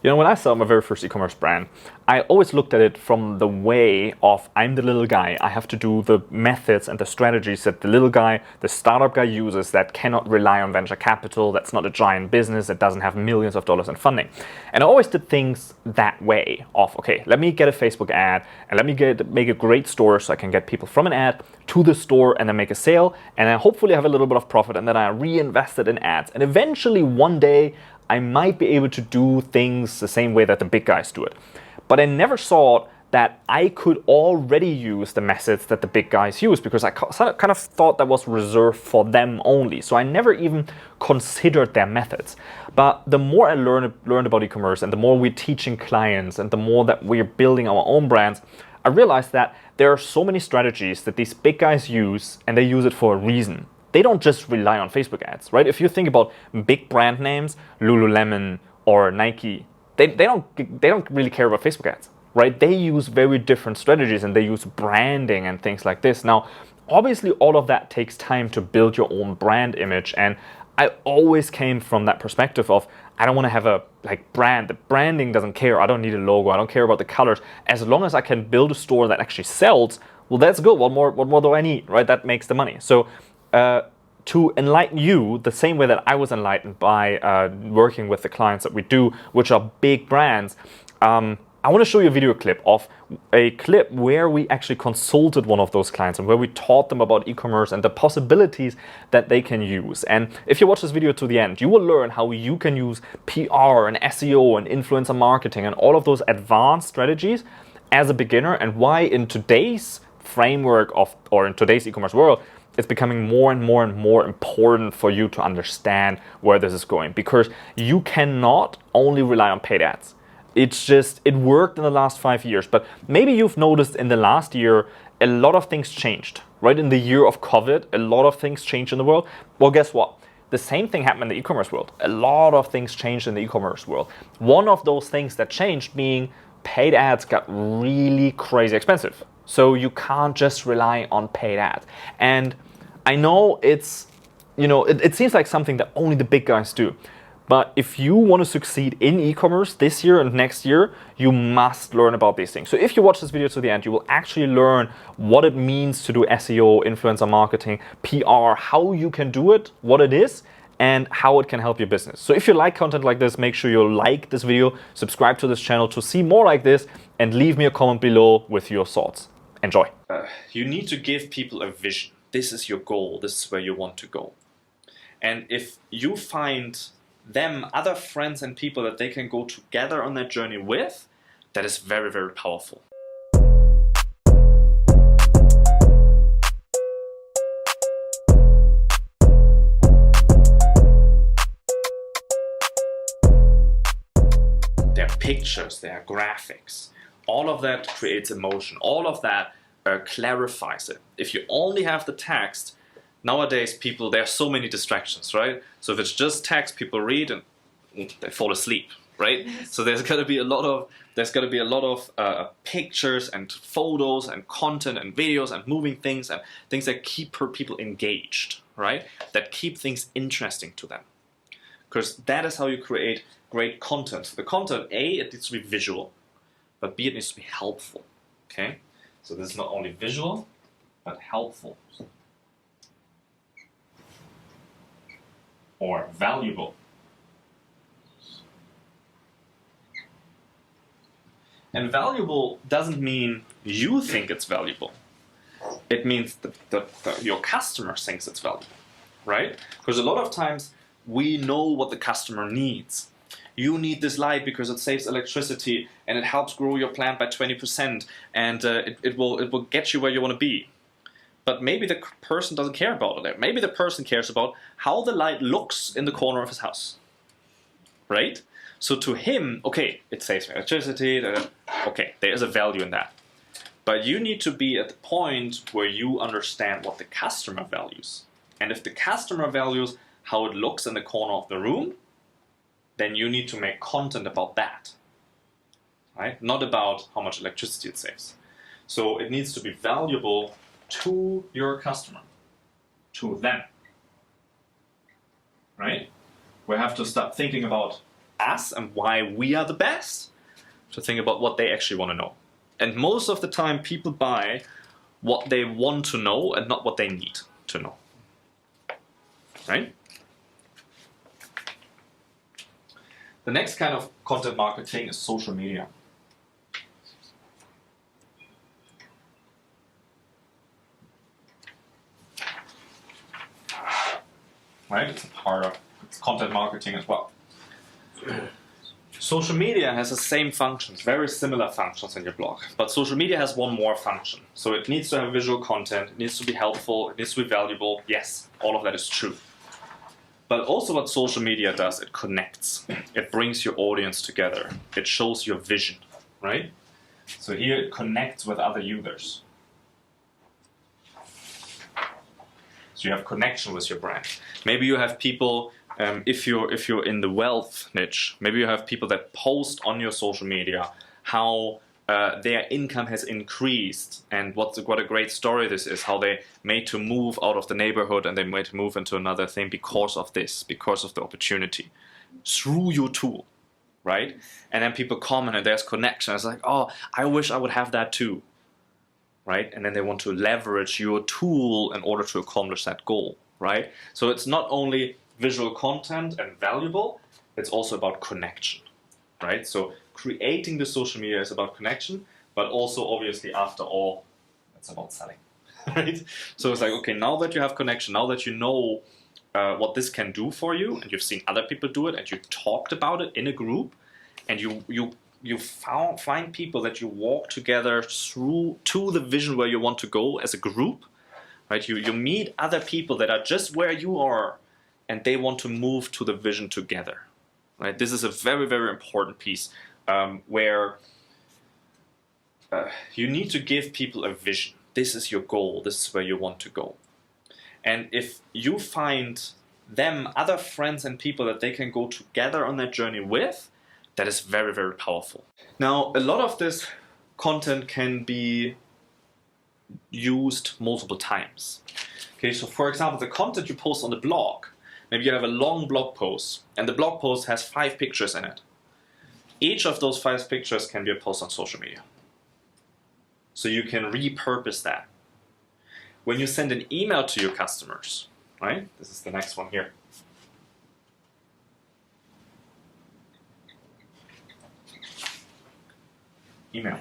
You know, when I started my very first e-commerce brand, I always looked at it from the way of I'm the little guy. I have to do the methods and the strategies that the little guy, the startup guy uses that cannot rely on venture capital, that's not a giant business, that doesn't have millions of dollars in funding. And I always did things that way of, okay, let me get a Facebook ad and let me make a great store so I can get people from an ad to the store and then make a sale and then hopefully have a little bit of profit and then I reinvest it in ads. And eventually one day I might be able to do things the same way that the big guys do it. But I never thought that I could already use the methods that the big guys use because I kind of thought that was reserved for them only. So I never even considered their methods. But the more I learned about e-commerce and the more we're teaching clients and the more that we're building our own brands, I realized that there are so many strategies that these big guys use and they use it for a reason. They don't just rely on Facebook ads, right? If you think about big brand names, Lululemon or Nike, they don't really care about Facebook ads, right? They use very different strategies and they use branding and things like this. Now, obviously all of that takes time to build your own brand image. And I always came from that perspective of, I don't want to have a brand. The branding doesn't care. I don't need a logo. I don't care about the colors. As long as I can build a store that actually sells, well, that's good. What more do I need, right? That makes the money. So to enlighten you the same way that I was enlightened by working with the clients that we do, which are big brands, I want to show you a video clip of a clip where we actually consulted one of those clients and where we taught them about e-commerce and the possibilities that they can use. And if you watch this video to the end, you will learn how you can use PR and SEO and influencer marketing and all of those advanced strategies as a beginner and why in today's framework or in today's e-commerce world, it's becoming more and more and more important for you to understand where this is going because you cannot only rely on paid ads. It worked in the last 5 years, but maybe you've noticed in the last year, a lot of things changed, right? In the year of COVID, a lot of things changed in the world. Well, guess what? The same thing happened in the e-commerce world. A lot of things changed in the e-commerce world. One of those things that changed being paid ads got really crazy expensive. So you can't just rely on paid ads. And I know it seems like something that only the big guys do. But if you want to succeed in e-commerce this year and next year, you must learn about these things. So if you watch this video to the end, you will actually learn what it means to do SEO, influencer marketing, PR, how you can do it, what it is, and how it can help your business. So if you like content like this, make sure you like this video, subscribe to this channel to see more like this, and leave me a comment below with your thoughts. Enjoy. You need to give people a vision. This is your goal. This is where you want to go. And if you find them other friends and people that they can go together on that journey with, that is very, very powerful. Their pictures, their graphics, all of that creates emotion. All of that clarifies it. If you only have the text, nowadays people, there are so many distractions, right? So if it's just text, people read and they fall asleep, right? So there's got to be a lot of pictures and photos and content and videos and moving things and things that keep people engaged, right? That keep things interesting to them. Because that is how you create great content. So the content, A, it needs to be visual, but B, it needs to be helpful, okay? So this is not only visual, but helpful. Or valuable. And valuable doesn't mean you think it's valuable. It means that your customer thinks it's valuable, right? Because a lot of times we know what the customer needs. You need this light because it saves electricity and it helps grow your plant by 20% and it will get you where you want to be. But maybe the person doesn't care about it. Maybe the person cares about how the light looks in the corner of his house, right? So to him, okay, it saves me electricity, okay, there is a value in that. But you need to be at the point where you understand what the customer values. And if the customer values how it looks in the corner of the room, then you need to make content about that, right? Not about how much electricity it saves. So it needs to be valuable to your customer, to them, right? We have to start thinking about us and why we are the best, to think about what they actually want to know. And most of the time, people buy what they want to know and not what they need to know. Right? The next kind of content marketing is social media. Right? It's a part of content marketing as well. Social media has the same functions, very similar functions in your blog, but social media has one more function. So it needs to have visual content, it needs to be helpful, it needs to be valuable. Yes, all of that is true. But also what social media does, it connects. It brings your audience together. It shows your vision, right? So here it connects with other users. So you have connection with your brand. Maybe you have people, if you're in the wealth niche, maybe you have people that post on your social media how their income has increased and what a great story this is, how they made to move out of the neighborhood and they made to move into another thing because of this, because of the opportunity, through your tool, right? And then people comment and there's connection. It's like, oh, I wish I would have that too, right? And then they want to leverage your tool in order to accomplish that goal, right? So it's not only visual content and valuable, it's also about connection, right? So creating the social media is about connection, but also obviously after all, it's about selling, right? So it's like, okay, now that you have connection, now that you know what this can do for you, and you've seen other people do it, and you talked about it in a group, and you find people that you walk together through to the vision where you want to go as a group, right? You meet other people that are just where you are, and they want to move to the vision together, right? This is a very, very important piece where you need to give people a vision. This is your goal. This is where you want to go. And if you find them, other friends and people that they can go together on that journey with, that is very, very powerful. Now, a lot of this content can be used multiple times. Okay, so for example, the content you post on the blog, maybe you have a long blog post, and the blog post has 5 pictures in it. Each of those 5 pictures can be a post on social media. So you can repurpose that. When you send an email to your customers, right? This is the next one here. Email.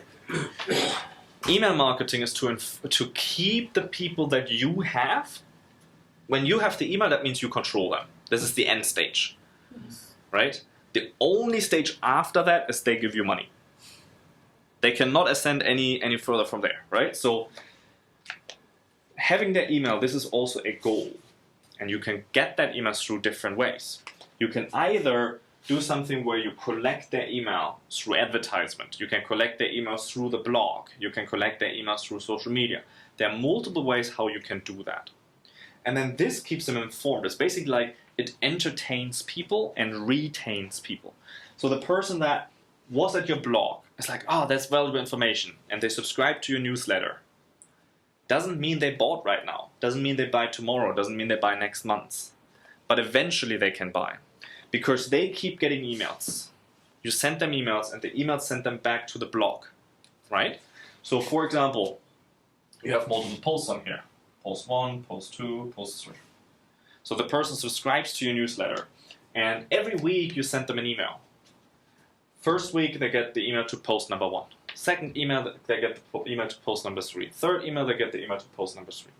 Email marketing is to keep the people that you have. When you have the email, that means you control them. This is the end stage, right? The only stage after that is they give you money. They cannot ascend any further from there, right? So having their email, this is also a goal. And you can get that email through different ways. You can either do something where you collect their email through advertisement. You can collect their email through the blog. You can collect their email through social media. There are multiple ways how you can do that. And then this keeps them informed. It's basically like it entertains people and retains people. So the person that was at your blog is like, oh, that's valuable information, and they subscribe to your newsletter. Doesn't mean they bought right now. Doesn't mean they buy tomorrow. Doesn't mean they buy next month. But eventually they can buy. Because they keep getting emails. You send them emails, and the emails send them back to the blog, right? So for example, you have multiple posts on here. Post 1, post 2, post 3. So the person subscribes to your newsletter, and every week you send them an email. First week they get the email to post number 1. Second email they get the email to post number 3. Third email they get the email to post number 3.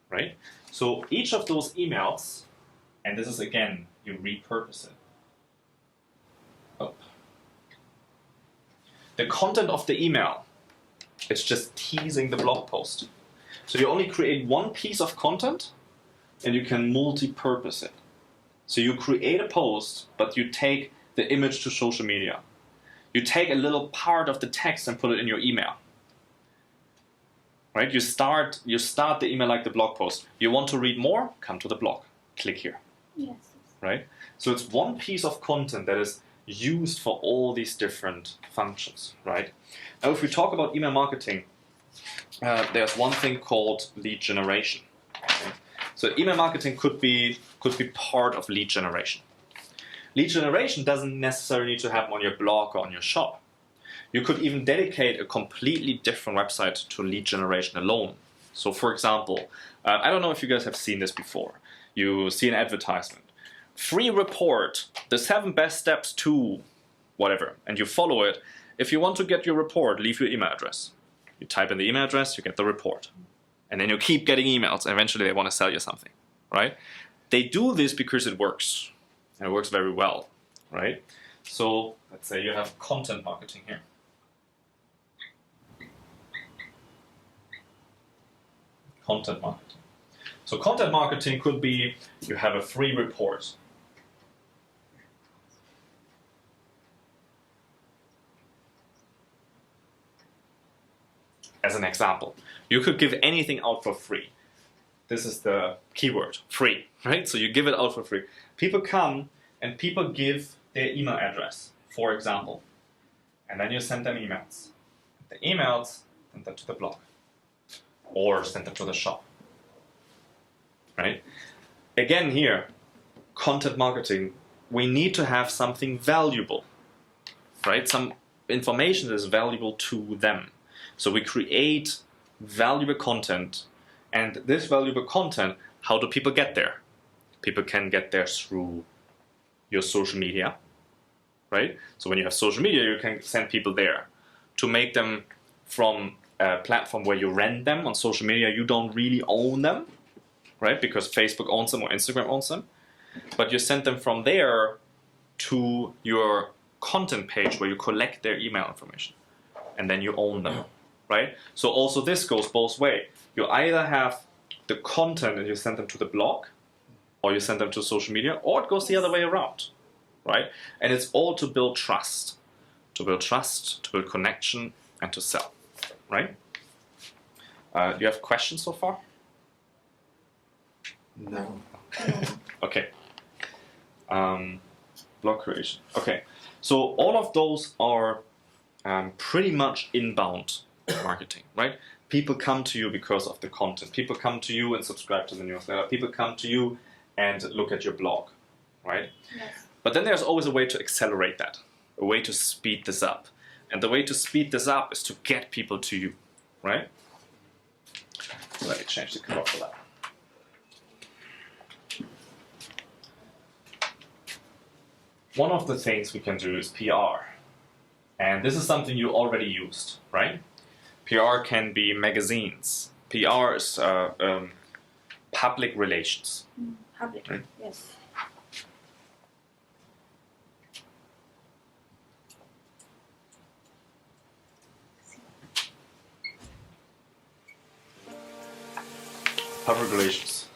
Right? So each of those emails, and this is again, you repurpose it. Oh. The content of the email is just teasing the blog post. So you only create one piece of content and you can multi-purpose it. So you create a post, but you take the image to social media. You take a little part of the text and put it in your email. Right? You start the email like the blog post. You want to read more? Come to the blog. Click here. Yes. Right? So it's one piece of content that is used for all these different functions, right? Now, if we talk about email marketing, there's one thing called lead generation. Okay? So email marketing could be part of lead generation. Lead generation doesn't necessarily need to happen on your blog or on your shop. You could even dedicate a completely different website to lead generation alone. So for example, I don't know if you guys have seen this before. You see an advertisement. Free report, the 7 best steps to whatever, and you follow it. If you want to get your report, leave your email address. You type in the email address, you get the report. And then you keep getting emails, and eventually they want to sell you something, right? They do this because it works, and it works very well, right? So let's say you have content marketing here. Content marketing. So content marketing could be you have a free report. As an example, you could give anything out for free. This is the keyword, free, right? So you give it out for free. People come and people give their email address, for example, and then you send them emails. The emails, send them to the blog or send them to the shop, right? Again here, content marketing, we need to have something valuable, right? Some information that is valuable to them. So we create valuable content, and this valuable content, how do people get there? People can get there through your social media, right? So when you have social media, you can send people there. To make them from a platform where you rent them on social media, you don't really own them, right? Because Facebook owns them or Instagram owns them. But you send them from there to your content page where you collect their email information, and then you own them. Right? So also this goes both ways. You either have the content and you send them to the blog, or you send them to social media, or it goes the other way around, right? And it's all to build trust, to build connection, and to sell, right? Do you have questions so far? No. Okay. Blog creation. Okay. So all of those are pretty much inbound marketing, right? People come to you because of the content. People come to you and subscribe to the newsletter. People come to you and look at your blog, right? Yes. But then there's always a way to accelerate that, a way to speed this up. And the way to speed this up is to get people to you, right? So let me change the color for that. One of the things we can do is PR. And this is something you already used, right? PR can be magazines. PR is public relations. Public, right? yes. Public relations.